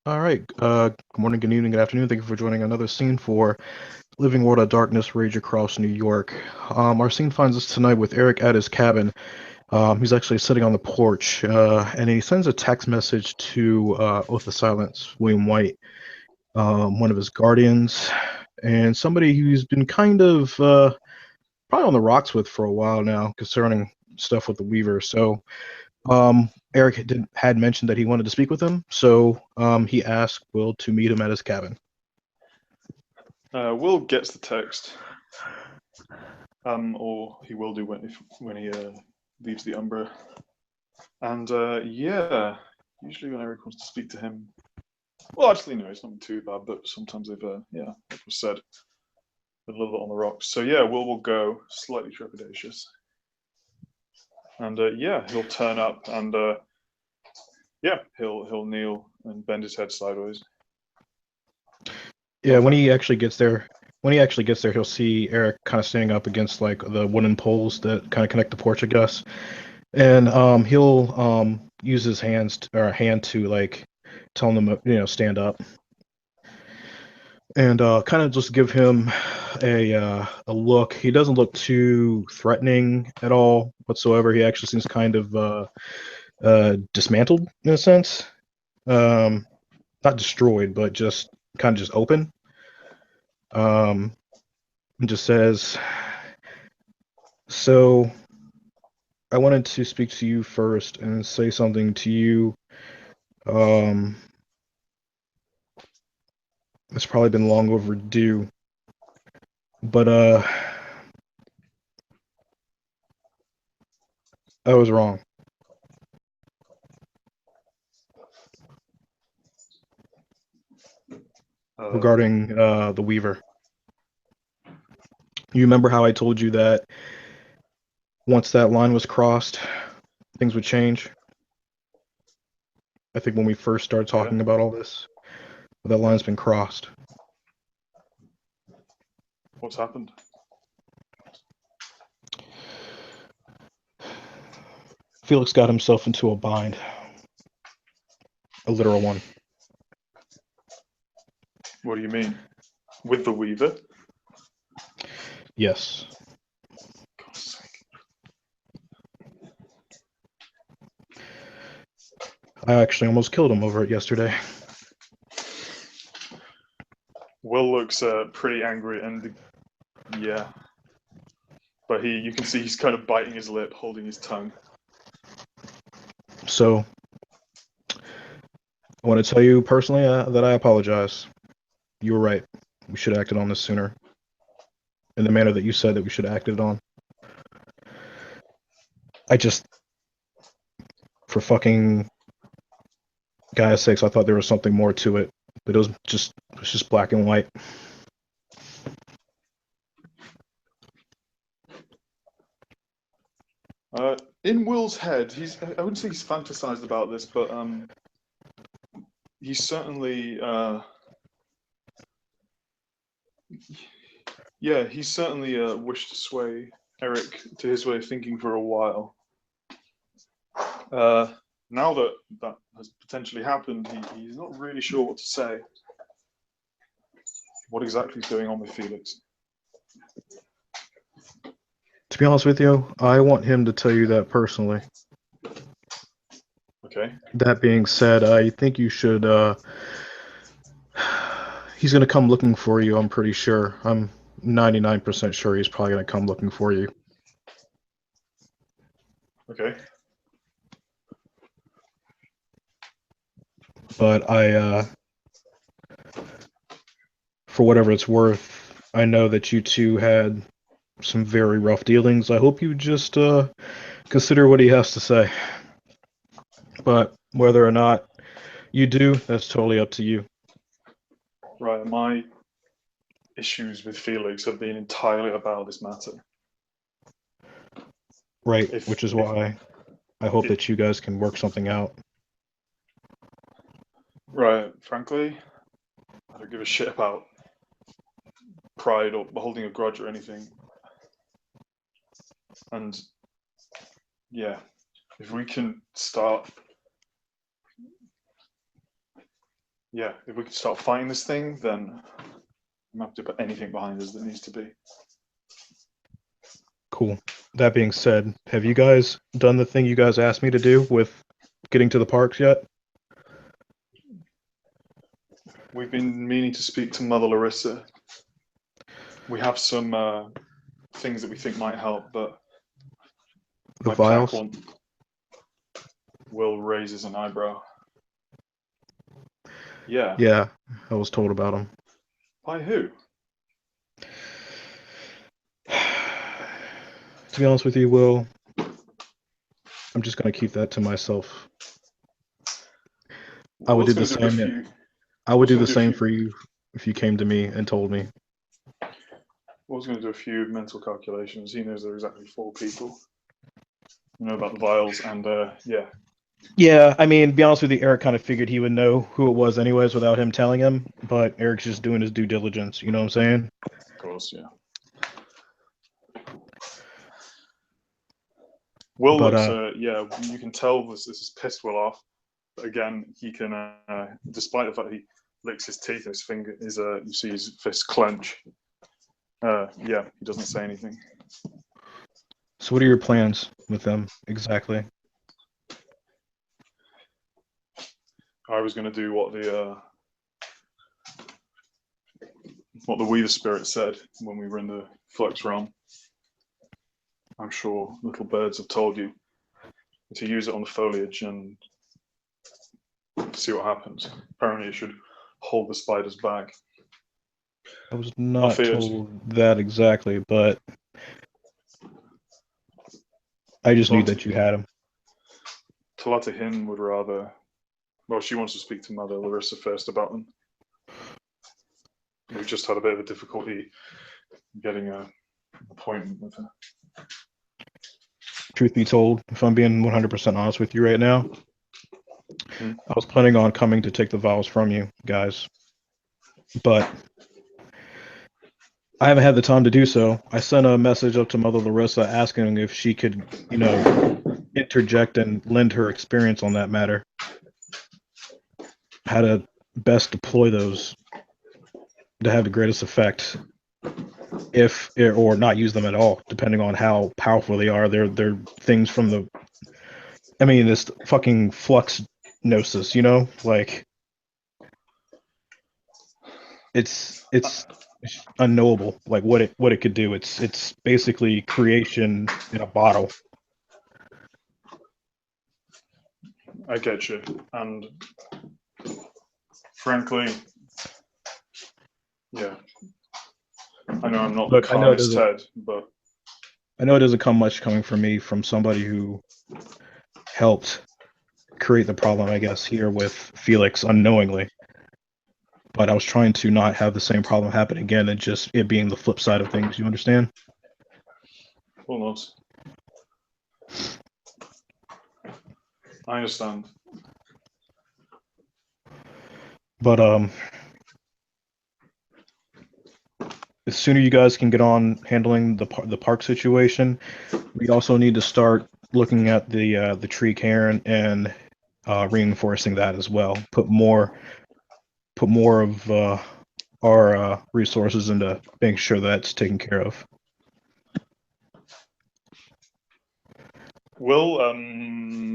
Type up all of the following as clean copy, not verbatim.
All right. Good morning, good evening, good afternoon. Thank you for joining another scene for Living World of Darkness Rage Across New York. Our scene finds us tonight with Eric at his cabin. He's actually sitting on the porch, and he sends a text message to Oath of Silence, William White, one of his guardians, and somebody who's been kind of probably on the rocks with for a while now concerning stuff with the Weaver. So Eric had mentioned that he wanted to speak with him, so he asked Will to meet him at his cabin. Will gets the text, or he will do when he leaves the Umbra. And yeah, usually when Erik wants to speak to him, well, actually no, it's not too bad, but sometimes they've yeah, like was said, a little bit on the rocks. So yeah, will go slightly trepidatious, and yeah, he'll turn up and yeah, he'll kneel and bend his head sideways. Yeah, when he actually gets there, he'll see Eric kind of standing up against like the wooden poles that kind of connect the porch, I guess. And he'll use his hand to like tell him to stand up, and kind of just give him a look. He doesn't look too threatening at all whatsoever. He actually seems kind of dismantled in a sense. Not destroyed, but just kind of just open. And just says, "So I wanted to speak to you first and say something to you. Um, it's probably been long overdue, but I was wrong regarding the Weaver. You remember how I told you that once that line was crossed, things would change? I think when we first started talking about all this, that line's been crossed. What's happened? Felix got himself into a bind, a literal one. What do you mean? With the Weaver? Yes. God's sake. I actually almost killed him over it yesterday. Will looks pretty angry, and yeah, but you can see he's kind of biting his lip, holding his tongue. So, I want to tell you personally that I apologize. You were right. We should have acted on this sooner. In the manner that you said that we should have acted on. I just, for fucking Gaia's sakes, I thought there was something more to it. But it was just black and white. In Will's head, I wouldn't say he's fantasized about this, but he's certainly yeah, he's certainly wished to sway Erik to his way of thinking for a while. Now that that has potentially happened, he's not really sure what to say. What exactly is going on with Felix? To be honest with you, I want him to tell you that personally. Okay. That being said, I think you should, he's gonna come looking for you, I'm pretty sure. I'm 99% sure he's probably gonna come looking for you. Okay. But for whatever it's worth, I know that you two had some very rough dealings. I hope you just consider what he has to say. But whether or not you do, that's totally up to you. Right. My issues with Felix have been entirely about this matter. Right, which is why I hope that you guys can work something out. Right. Frankly, I don't give a shit about pride or holding a grudge or anything. And yeah, if we can start, yeah, if we could start fighting this thing, then I'm happy to put anything behind us that needs to be. Cool. That being said, have you guys done the thing you guys asked me to do with getting to the parks yet? We've been meaning to speak to Mother Larissa. We have some things that we think might help, but The my pack vials? one will raises an eyebrow. Yeah. Yeah, I was told about them. By who? To be honest with you, Will, I'm just gonna keep that to myself. I would do Will's the going to do a same. few. I would Will's do going the to do a same few. for you if you came to me and told me. Will's going to do a few mental calculations. He knows there are exactly 4 people. You know about the vials, and yeah. Yeah, I mean, to be honest with you, Eric kind of figured he would know who it was anyways without him telling him, but Eric's just doing his due diligence, you know what I'm saying? Of course, yeah. Will But looks, yeah, you can tell this has pissed Will off. But again, he can, despite the fact he licks his teeth, his finger, you see his fist clench. Yeah, he doesn't say anything. so what are your plans with them exactly? I was going to do what the Weaver Spirit said when we were in the Flux realm. I'm sure little birds have told you to use it on the foliage and see what happens. Apparently, it should hold the spiders back. I was I not feared. told that exactly, but I just knew that you had them. Talatahin would rather. Well, she wants to speak to Mother Larissa first about them. We've just had a bit of a difficulty getting an appointment with her. Truth be told, if I'm being 100% honest with you right now, I was planning on coming to take the vials from you guys, but I haven't had the time to do so. I sent a message up to Mother Larissa asking if she could, interject and lend her experience on that matter. How to best deploy those to have the greatest effect, if or not use them at all, depending on how powerful they are. They're things from this fucking flux gnosis, like it's unknowable, like what it could do. It's basically creation in a bottle. I get you, and frankly, yeah, I know I'm not the Look, calmest head, but I know it doesn't come much coming from me, from somebody who helped create the problem, I guess, here with Felix unknowingly. But I was trying to not have the same problem happen again, and just it being the flip side of things. You understand? almost. I understand. But the sooner you guys can get on handling the park situation, we also need to start looking at the tree cairn and reinforcing that as well. Put more of our resources into making sure that's taken care of. Will,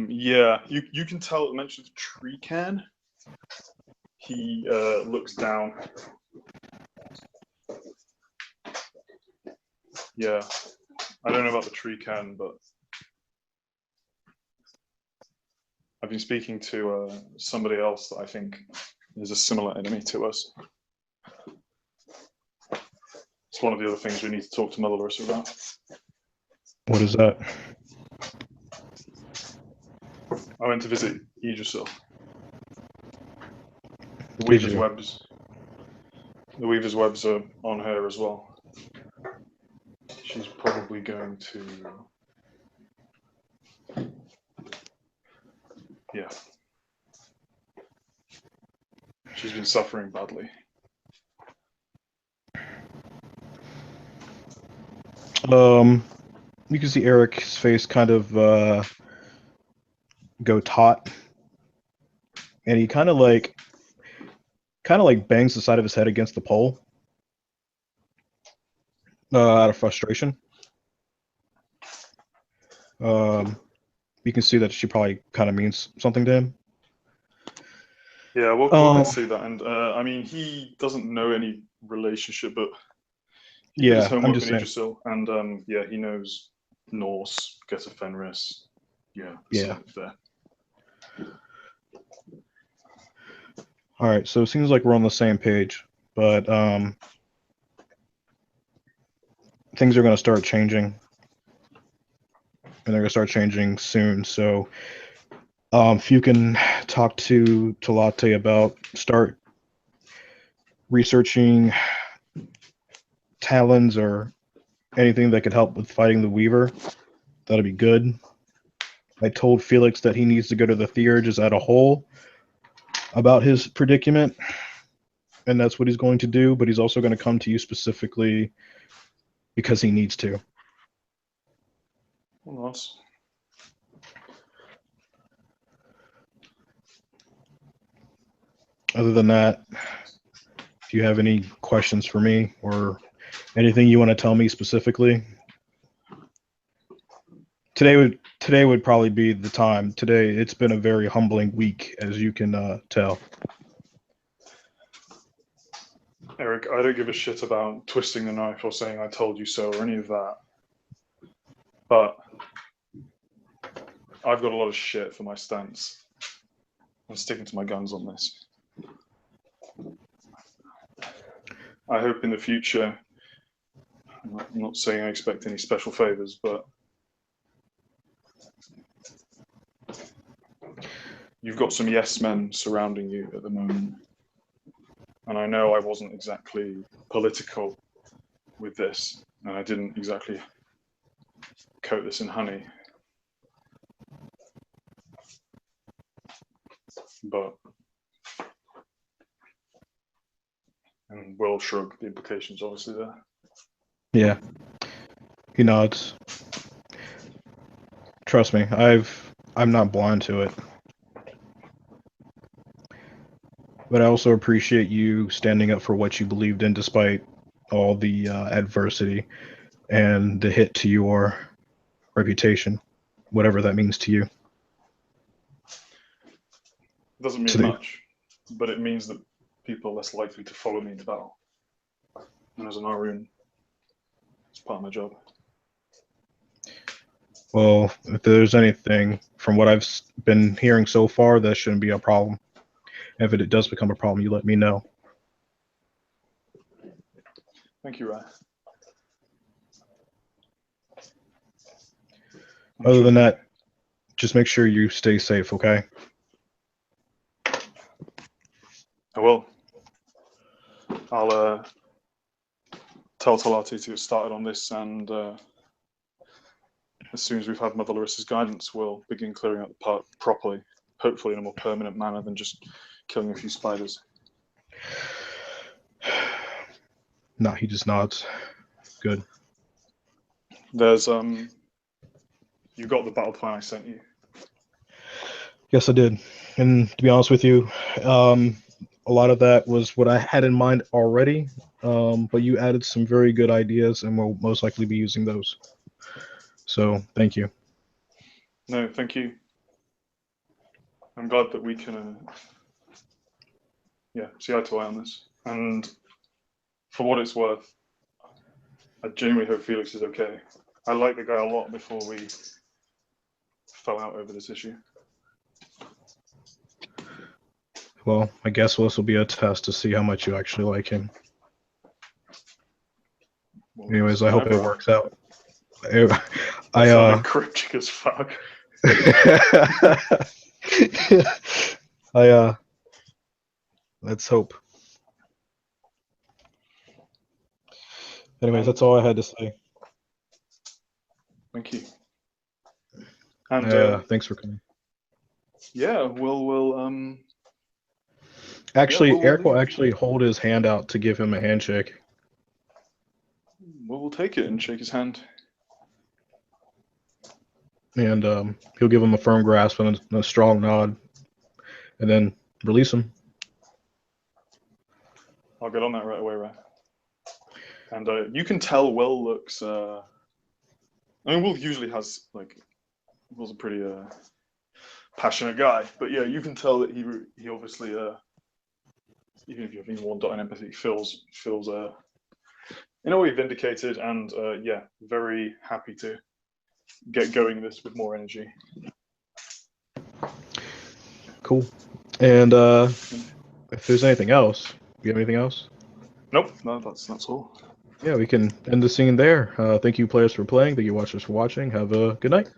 yeah, you can tell it mentions the tree can. He looks down. Yeah, I don't know about the tree can, but I've been speaking to somebody else that I think is a similar enemy to us. It's one of the other things we need to talk to Mother Larissa about. What is that? I went to visit Idrisil. The Did Weaver's you? webs. The Weaver's webs are on her as well. She's probably going to. Yeah. She's been suffering badly. You can see Eric's face kind of go taut, and he kind of like kind of like bangs the side of his head against the pole out of frustration. You can see that she probably kind of means something to him. Yeah, we'll can see that. And I mean, he doesn't know any relationship, but he did his Yeah, I'm homework just on saying. Idrisil, and yeah, he knows Norse, Geta Fenris. Yeah, Yeah. there. All right, so it seems like we're on the same page, but things are going to start changing, and they're going to start changing soon. So if you can talk to Latte about start researching talons or anything that could help with fighting the Weaver, that'd be good. I told Felix that he needs to go to the Theurges as a whole about his predicament, and that's what he's going to do, but he's also going to come to you specifically because he needs to. Well, nice. Other than that, do you have any questions for me or anything you want to tell me specifically? Today would probably be the time. Today, it's been a very humbling week, as you can tell. Erik, I don't give a shit about twisting the knife or saying I told you so or any of that. But I've got a lot of shit for my stance. I'm sticking to my guns on this. I hope in the future, I'm not saying I expect any special favors, but you've got some yes men surrounding you at the moment. And I know I wasn't exactly political with this, and I didn't exactly coat this in honey. But, and we'll shrug the implications obviously there. Yeah. He nods. Trust me, I'm not blind to it. But I also appreciate you standing up for what you believed in despite all the adversity and the hit to your reputation, whatever that means to you. It doesn't mean much, but it means that people are less likely to follow me into battle. And as an Arun, it's part of my job. Well, if there's anything from what I've been hearing so far, that shouldn't be a problem. If it does become a problem, you let me know. Thank you, Rai. Other than that, just make sure you stay safe, okay? I will. I'll tell Talati to get started on this, and as soon as we've had Mother Larissa's guidance, we'll begin clearing out the part properly, hopefully in a more permanent manner than just killing a few spiders. Nah, he just nods. Good. There's you got the battle plan I sent you. Yes, I did. And to be honest with you, a lot of that was what I had in mind already, but you added some very good ideas, and we'll most likely be using those. So, thank you. No, thank you. I'm glad that we can, see eye to eye on this. And for what it's worth, I genuinely hope Felix is okay. I liked the guy a lot before we fell out over this issue. Well, I guess this will be a test to see how much you actually like him. Well, anyways, I hope it works out. I sounded cryptic as fuck. Let's hope. Anyways, that's all I had to say. Thank you. And thanks for coming. Yeah, we'll Actually, Erik will actually hold his hand out to give him a handshake. Well, we'll take it and shake his hand. And he'll give him a firm grasp and a strong nod, and then release him. I'll get on that right away, Ray. And you can tell Will looks. I mean, Will usually has like. Will's a pretty passionate guy, but yeah, you can tell that he obviously even if you have even one dot in empathy, feels in a way vindicated and yeah, very happy to get going this with more energy. Cool. And if there's anything else, you have anything else? Nope, no, that's all. Yeah, we can end the scene there. Thank you, players, for playing. Thank you, watchers, for watching. Have a good night.